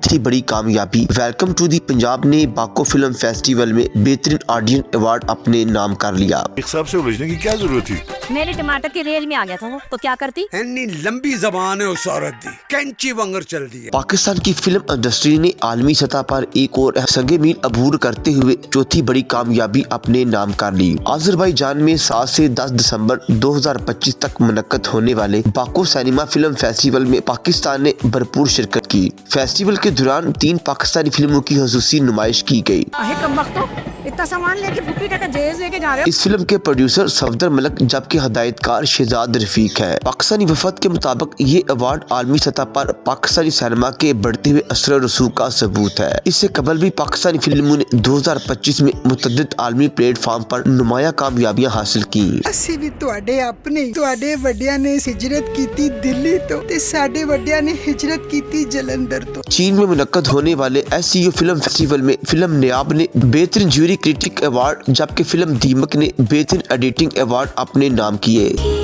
चौथी बड़ी कामयाबी। वेलकम टू दी पंजाब ने बाको फिल्म फेस्टिवल में बेहतरीन ऑडियंस अवार्ड अपने नाम कर लिया। एक साहब से उलझने की क्या जरूरत थी? मेरे टमाटर की रेंज में आ गया था वो, तो क्या करती? इतनी लंबी जबान है उस औरत दी, कैंची वंगर चल दी है। पाकिस्तान की फिल्म इंडस्ट्री ने आलमी सतह पर एक और संगे मील अबूर करते हुए चौथी बड़ी कामयाबी अपने नाम कर ली। अजरबैजान में 7 से 10 दिसंबर 2025 तक मुनक्कद होने वाले बाको सिनेमा फिल्म फेस्टिवल में पाकिस्तान ने भरपूर शिरकत की। फेस्टिवल के दौरान 3 पाकिस्तानी फिल्मों की हुसूसी नुमाइश की गई। इतना सामान लेके फुप्पी का जेज लेके जा रहे हो। इस फिल्म के प्रोड्यूसर सफदर मलिक जबकि हदायतकार शहजाद रफीक है। पाकिस्तानी वफद के मुताबिक ये अवार्ड आलमी सतह पर पाकिस्तानी सिनेमा के बढ़ते हुए असर और रसूख का सबूत है। इससे कबल भी पाकिस्तानी फिल्मों ने 2025 में मुतअद्दिद आलमी प्लेटफॉर्म पर नुमाया कामयाबियां हासिल की। ਅਸੀਂ ਵੀ ਤੁਹਾਡੇ ਆਪਣੇ ਤੁਹਾਡੇ ਵੱਡਿਆਂ ਨੇ ਹਿਜਰਤ ਕੀਤੀ ਦਿੱਲੀ ਤੋਂ ਤੇ ਸਾਡੇ ਵੱਡਿਆਂ ਨੇ ਹਿਜਰਤ ਕੀਤੀ ਜਲੰਧਰ ਤੋਂ। चीन में मुनक्कद होने वाले SCO फिल्म फेस्टिवल में फिल्म न्याब ने बेहतरीन ज्यूरी क्रिटिक अवार्ड जबकि फिल्म दीमक ने बेहतरीन एडिटिंग अवार्ड अपने नाम किए।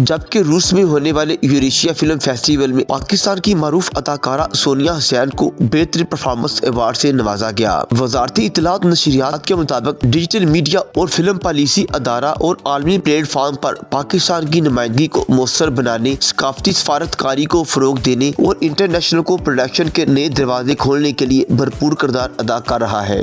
जबकि रूस में होने वाले यूरेशिया फिल्म फेस्टिवल में पाकिस्तान की मारूफ अदाकारा सोनिया हुसैन को बेहतरीन परफॉर्मेंस अवार्ड से नवाजा गया। वजारती इत्तलात नशरियात के मुताबिक डिजिटल मीडिया और फिल्म पॉलिसी अदारा और आलमी प्लेटफॉर्म पर पाकिस्तान की नुमाइंदगी को मौसर बनाने, सकाफती सफारतकारी को फरोग देने और इंटरनेशनल को प्रोडक्शन के नए दरवाजे खोलने के लिए भरपूर किरदार अदा कर रहा है।